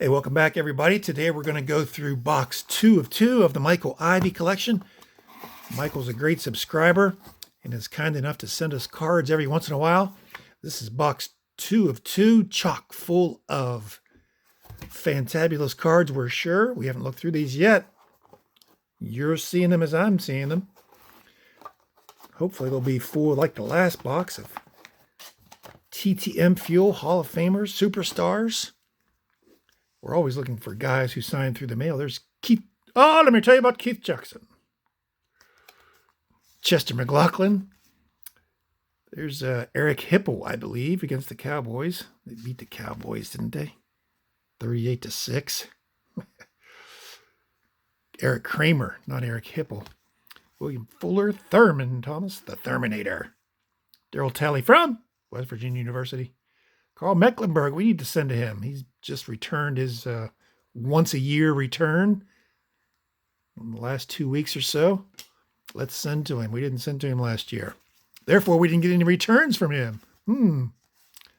Hey, welcome back, everybody. Today we're going to go through box 2 of 2 of the Michael Ivey collection. Michael's a great subscriber and is kind enough to send us cards every once in a while. This is box 2 of 2, chock full of fantabulous cards, we're sure. We haven't looked through these yet. You're seeing them as I'm seeing them. Hopefully they'll be full like the last box of TTM Fuel Hall of Famers, Superstars. We're always looking for guys who sign through the mail. There's Keith. Oh, let me tell you about Keith Jackson. Chester McLaughlin. There's Eric Hipple, I believe, against the Cowboys. They beat the Cowboys, didn't they? 38-6. Eric Kramer, not Eric Hipple. William Fuller, Thurman Thomas, the Terminator. Daryl Talley from West Virginia University. Carl Mecklenburg, we need to send to him. He's just returned his once-a-year return in the last 2 weeks or so. Let's send to him. We didn't send to him last year. Therefore, we didn't get any returns from him.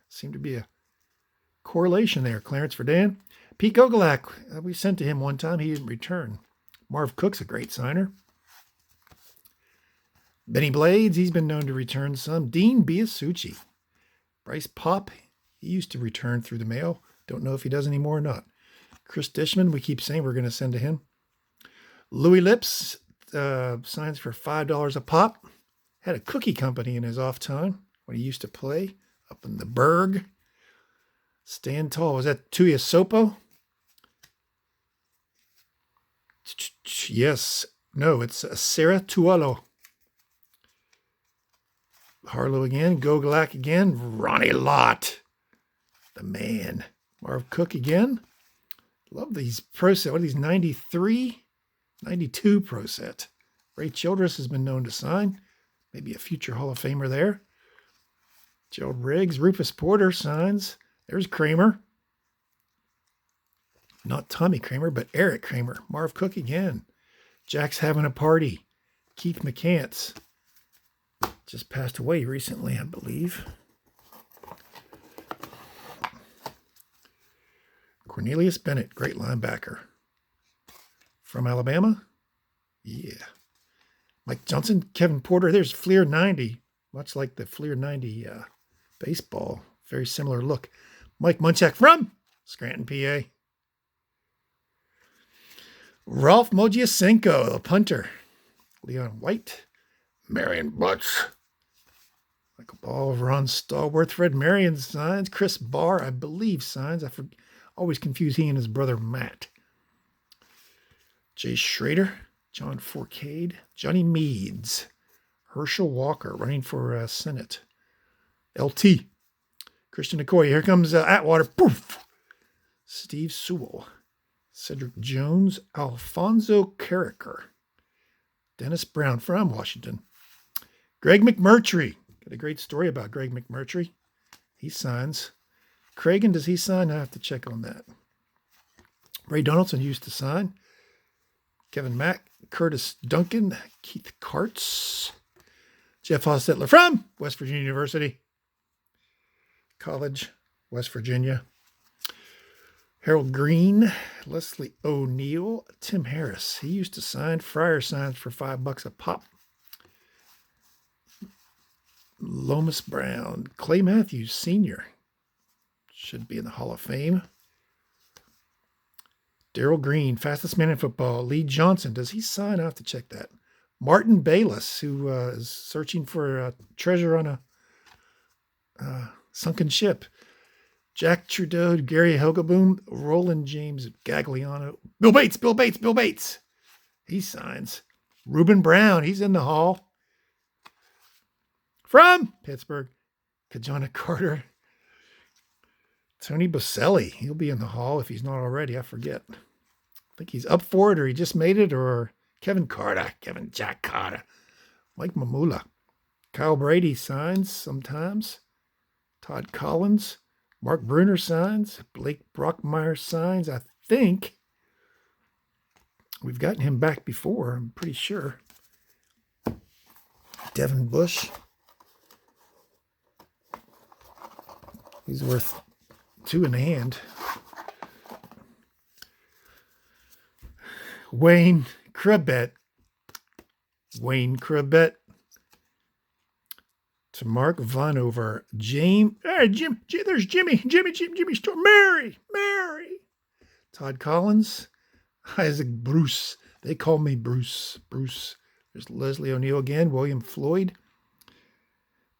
Seemed to be a correlation there. Clarence Verdun. Pete Gogolak, we sent to him one time. He didn't return. Marv Cook's a great signer. Benny Blades, he's been known to return some. Dean Biasucci. Bryce Pop, he used to return through the mail. Don't know if he does anymore or not. Chris Dishman, we keep saying we're going to send to him. Louis Lips, signs for $5 a pop. Had a cookie company in his off time when he used to play up in the Berg. Stand Tall, was that Tuya Sopo? Yes. No, it's Sarah Tuolo. Harlow again. Gogolak again. Ronnie Lott. The man. Marv Cook again. Love these Pro Set. What are these? 93? 92 Pro Set. Ray Childress has been known to sign. Maybe a future Hall of Famer there. Gerald Riggs. Rufus Porter signs. There's Kramer. Not Tommy Kramer, but Eric Kramer. Marv Cook again. Jack's having a party. Keith McCants. Just passed away recently, I believe. Cornelius Bennett, great linebacker. From Alabama? Yeah. Mike Johnson, Kevin Porter. There's Fleer 90, much like the Fleer 90 baseball. Very similar look. Mike Munchak from Scranton, PA. Ralph Mogiasenko, the punter. Leon White. Marion Butts. Michael Ball, Ron Stallworth, Fred Marion signs. Chris Barr, I believe, signs. Always confuse he and his brother Matt. Jay Schrader, John Forcade, Johnny Meads, Herschel Walker running for Senate. LT, Christian Okoye. Here comes Atwater. Poof. Steve Sewell, Cedric Jones, Alfonso Carricker, Dennis Brown from Washington. Greg McMurtry. Got a great story about Greg McMurtry. He signs. Cragen, does he sign? I have to check on that. Ray Donaldson used to sign. Kevin Mack, Curtis Duncan, Keith Karts, Jeff Hostetler from West Virginia University College, West Virginia. Harold Green, Leslie O'Neill, Tim Harris. He used to sign. Fryer signs for $5 a pop. Lomas Brown, Clay Matthews Sr. Should be in the Hall of Fame. Darrell Green, fastest man in football. Lee Johnson, does he sign? I have to check that. Martin Bayless, who is searching for treasure on a sunken ship. Jack Trudeau, Gary Hogeboom, Roland James Gagliano. Bill Bates. He signs. Reuben Brown, he's in the Hall. From Pittsburgh, Kajana Carter. Tony Boselli, he'll be in the Hall if he's not already. I forget. I think he's up for it or he just made it. Or Kevin Jack Carter. Mike Mamula. Kyle Brady signs sometimes. Todd Collins. Mark Bruner signs. Blake Brockmeyer signs. I think we've gotten him back before, I'm pretty sure. Devin Bush. He's worth two in the hand. Wayne Krebet. Wayne Krebet. To Mark Vanover. Jim, there's Jimmy Storm. Mary. Todd Collins. Isaac Bruce. They call me Bruce. There's Leslie O'Neill again. William Floyd.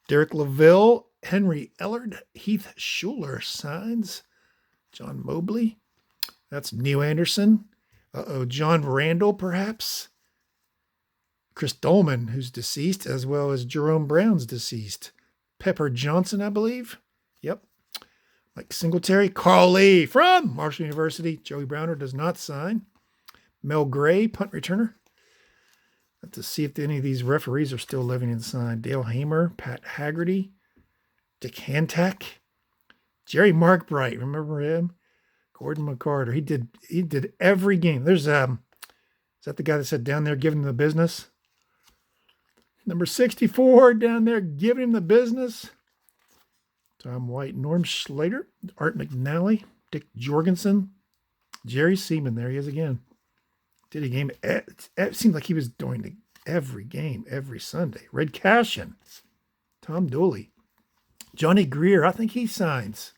Derek Laville. Henry Ellard. Heath Schuler signs. John Mobley. That's Neil Anderson. John Randall, perhaps. Chris Dolman, who's deceased, as well as Jerome Brown's deceased. Pepper Johnson, I believe. Yep. Mike Singletary. Carl Lee from Marshall University. Joey Browner does not sign. Mel Gray, punt returner. Have to see if any of these referees are still living inside. Dale Hamer, Pat Haggerty, Dick Hantak, Jerry Markbright. Remember him? Gordon McCarter. He did every game. There's is that the guy that said down there giving him the business? Number 64 down there giving him the business. Tom White, Norm Schlater, Art McNally, Dick Jorgensen, Jerry Seaman. There he is again. Did a game. It seemed like he was doing every game, every Sunday. Red Cashin, Tom Dooley, Johnny Greer. I think he signs.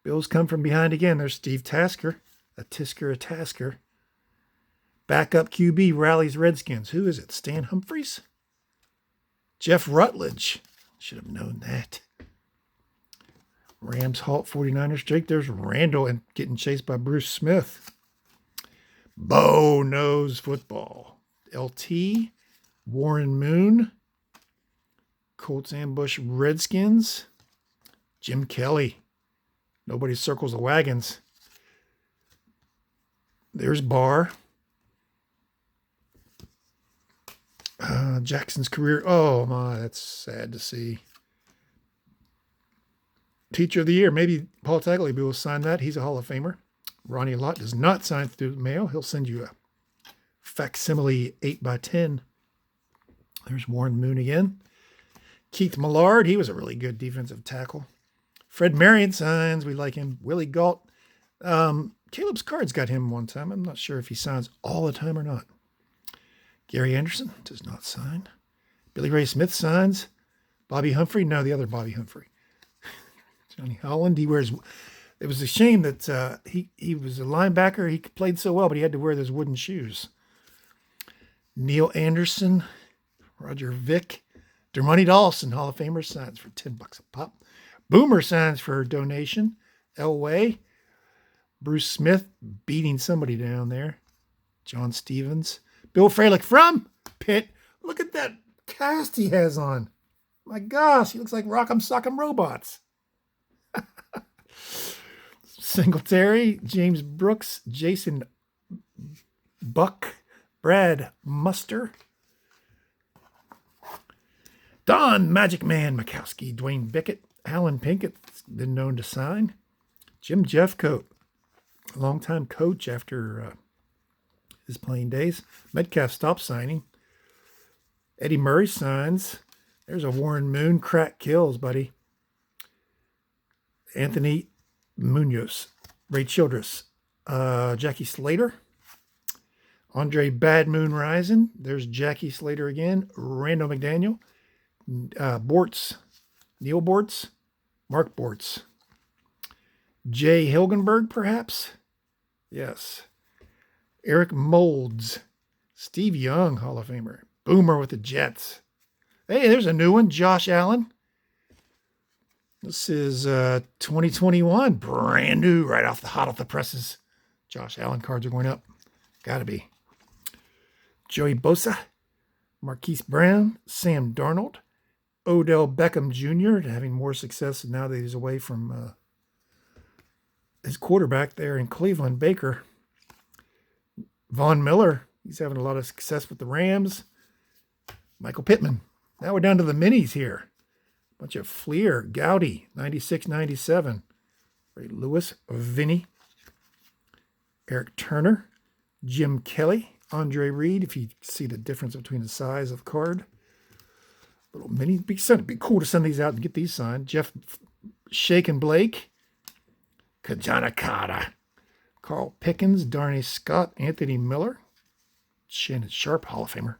Bills come from behind again. There's Steve Tasker, a Tasker. Backup QB rallies Redskins. Who is it? Stan Humphries? Jeff Rutledge. Should have known that. Rams halt 49ers streak. There's Randall and getting chased by Bruce Smith. Bo knows football. LT. Warren Moon. Colts ambush Redskins. Jim Kelly. Nobody circles the wagons. There's Barr. Jackson's career. Oh, my, that's sad to see. Teacher of the Year. Maybe Paul Tagliabue will sign that. He's a Hall of Famer. Ronnie Lott does not sign through the mail. He'll send you a facsimile 8x10. There's Warren Moon again. Keith Millard. He was a really good defensive tackle. Fred Marion signs. We like him. Willie Galt. Caleb's Cards got him one time. I'm not sure if he signs all the time or not. Gary Anderson does not sign. Billy Ray Smith signs. Bobby Humphrey. No, the other Bobby Humphrey. Johnny Holland. He wears... It was a shame that he was a linebacker. He played so well, but he had to wear those wooden shoes. Neil Anderson. Roger Vick. Dermontti Dawson, Hall of Famer, signs for $10 a pop. Boomer signs for donation. Elway. Bruce Smith beating somebody down there. John Stevens. Bill Fralick from Pitt. Look at that cast he has on. My gosh, he looks like Rock'em Sock'em Robots. Singletary, James Brooks, Jason Buck, Brad Muster, Don Magic Man Mikowski, Dwayne Bickett, Alan Pinkett's been known to sign, Jim Jeffcoat, longtime coach after his playing days. Metcalf stopped signing. Eddie Murray signs. There's a Warren Moon. Crack kills, buddy. Anthony Munoz. Ray Childress. Jackie Slater. Andre Bad Moon Rising. There's Jackie Slater again. Randall McDaniel. Bortz. Neil Bortz. Mark Bortz. Jay Hilgenberg, perhaps? Yes. Eric Molds. Steve Young, Hall of Famer. Boomer with the Jets. Hey, there's a new one. Josh Allen. This is 2021. Brand new. Right off the hot off the presses. Josh Allen cards are going up. Gotta be. Joey Bosa. Marquise Brown. Sam Darnold. Odell Beckham Jr. having more success now that he's away from his quarterback there in Cleveland, Baker. Von Miller, he's having a lot of success with the Rams. Michael Pittman. Now we're down to the minis here. Bunch of Fleer, Gowdy, 96, 97. Ray Lewis, Vinny. Eric Turner, Jim Kelly, Andre Reed, if you see the difference between the size of the card. Little mini. It'd be cool to send these out and get these signed. Jeff Shake and Blake. Kajana Kata. Carl Pickens, Darnay Scott, Anthony Miller, Shannon Sharp, Hall of Famer.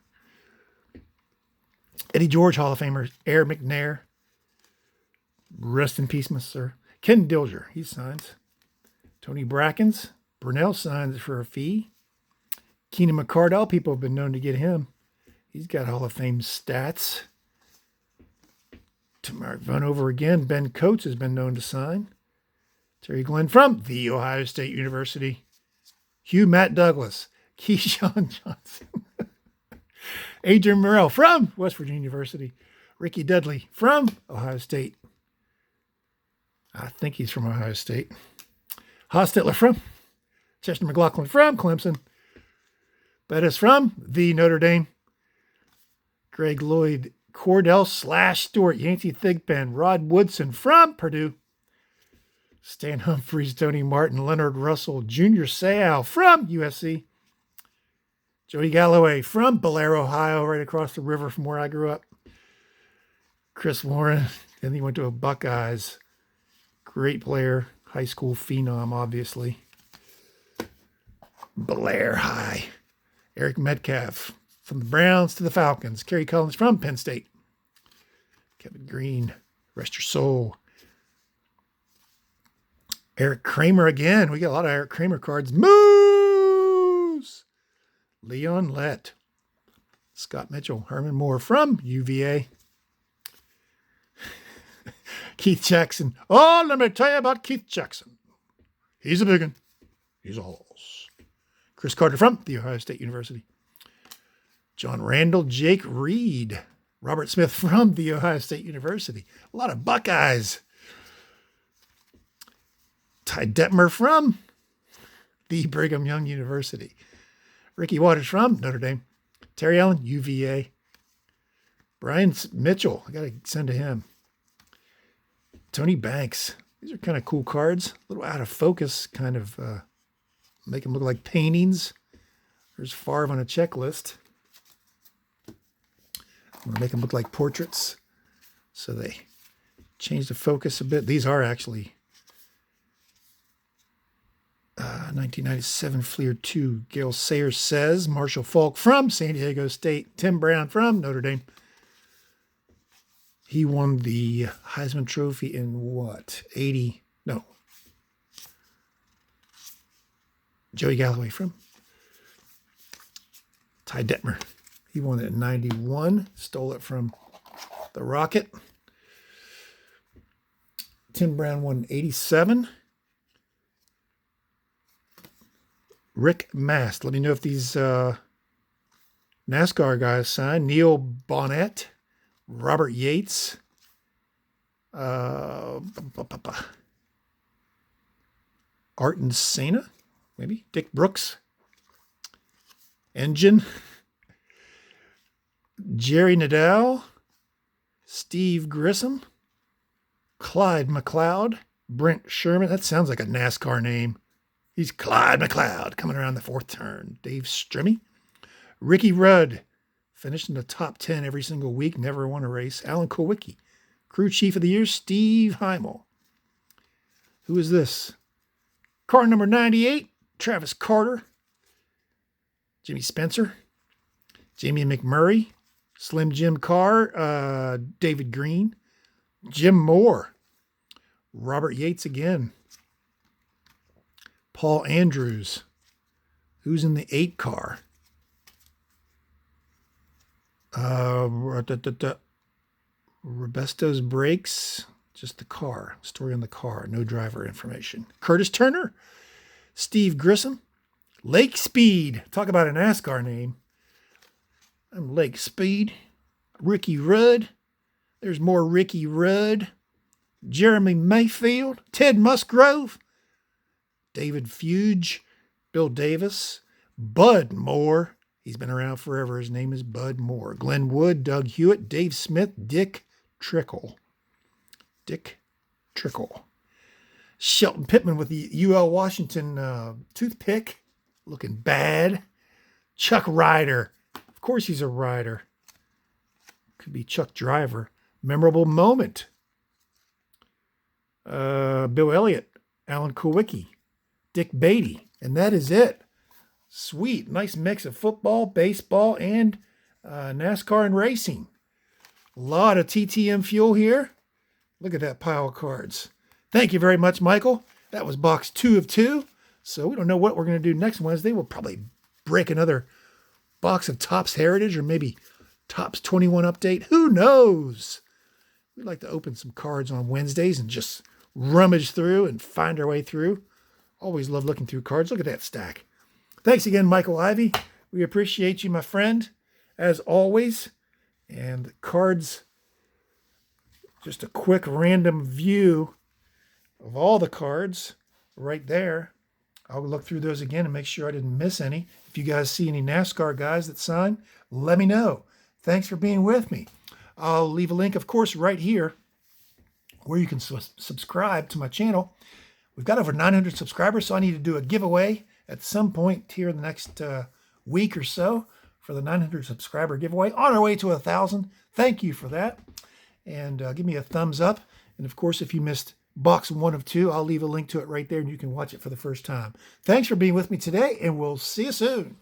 Eddie George, Hall of Famer. Air McNair. Rest in peace, sir. Ken Dilger, he signs. Tony Brackens. Brunell signs for a fee. Keenan McCardell, people have been known to get him. He's got Hall of Fame stats. To run over again, Ben Coates has been known to sign. Terry Glenn from The Ohio State University. Hugh Matt Douglas. Keyshawn Johnson. Adrian Morrell from West Virginia University. Ricky Dudley from Ohio State. I think he's from Ohio State. Hostetler from Chester McLaughlin from Clemson. Bettis from the Notre Dame. Greg Lloyd Cordell / Stewart, Yancey Thigpen. Rod Woodson from Purdue. Stan Humphries, Tony Martin, Leonard Russell, Junior Seau from USC. Jody Galloway from Blair, Ohio, right across the river from where I grew up. Chris Warren, then he went to a Buckeyes. Great player, high school phenom, obviously. Blair High. Eric Metcalf from the Browns to the Falcons. Kerry Collins from Penn State. Kevin Green, rest your soul. Eric Kramer again. We got a lot of Eric Kramer cards. Moose! Leon Lett. Scott Mitchell. Herman Moore from UVA. Keith Jackson. Oh, let me tell you about Keith Jackson. He's a big one. He's a horse. Chris Carter from The Ohio State University. John Randall. Jake Reed. Robert Smith from The Ohio State University. A lot of Buckeyes. Ty Detmer from the Brigham Young University. Ricky Waters from Notre Dame. Terry Allen, UVA. Brian Mitchell, I got to send to him. Tony Banks. These are kind of cool cards. A little out of focus, kind of make them look like paintings. There's Favre on a checklist. I'm going to make them look like portraits. So they change the focus a bit. These are actually 1997 Fleer 2. Gail Sayers says. Marshall Falk from San Diego State. Tim Brown from Notre Dame. He won the Heisman Trophy in what? 80? No. Joey Galloway from Ty Detmer. He won it in 91. Stole it from the Rocket. Tim Brown won in 87. Rick Mast. Let me know if these NASCAR guys signed. Neil Bonnet. Robert Yates. Arton Sena. Maybe. Dick Brooks. Engine. Jerry Nadal. Steve Grissom. Clyde McLeod. Brent Sherman. That sounds like a NASCAR name. He's Clyde McLeod coming around the fourth turn. Dave Strimmy. Ricky Rudd. Finished in the top 10 every single week. Never won a race. Alan Kowicki. Crew Chief of the Year. Steve Heimel. Who is this? Car number 98. Travis Carter. Jimmy Spencer. Jamie McMurray. Slim Jim Carr. David Green. Jim Moore. Robert Yates again. Paul Andrews. Who's in the 8 car? Robesto's Brakes. Just the car. Story on the car. No driver information. Curtis Turner. Steve Grissom. Lake Speed. Talk about a NASCAR name. I'm Lake Speed. Ricky Rudd. There's more Ricky Rudd. Jeremy Mayfield. Ted Musgrove. David Fuge. Bill Davis. Bud Moore. He's been around forever. His name is Bud Moore. Glenn Wood. Doug Hewitt. Dave Smith. Dick Trickle. Dick Trickle. Shelton Pittman with the UL Washington toothpick. Looking bad. Chuck Ryder. Of course he's a rider. Could be Chuck Driver. Memorable moment. Bill Elliott. Alan Kowicki. Dick Beatty. And that is it. Sweet. Nice mix of football, baseball, and NASCAR and racing. A lot of TTM fuel here. Look at that pile of cards. Thank you very much, Michael. That was box 2 of 2. So we don't know what we're going to do next Wednesday. We'll probably break another box of Topps Heritage or maybe Topps 21 update. Who knows? We like to open some cards on Wednesdays and just rummage through and find our way through. Always love looking through cards. Look at that stack. Thanks again, Michael Ivey. We appreciate you, my friend, as always. And the cards, just a quick random view of all the cards right there. I'll look through those again and make sure I didn't miss any. If you guys see any NASCAR guys that sign, let me know. Thanks for being with me. I'll leave a link, of course, right here where you can subscribe to my channel. We've got over 900 subscribers, so I need to do a giveaway at some point here in the next week or so for the 900 subscriber giveaway. On our way to 1,000. Thank you for that. And give me a thumbs up. And, of course, if you missed box 1 of 2, I'll leave a link to it right there, and you can watch it for the first time. Thanks for being with me today, and we'll see you soon.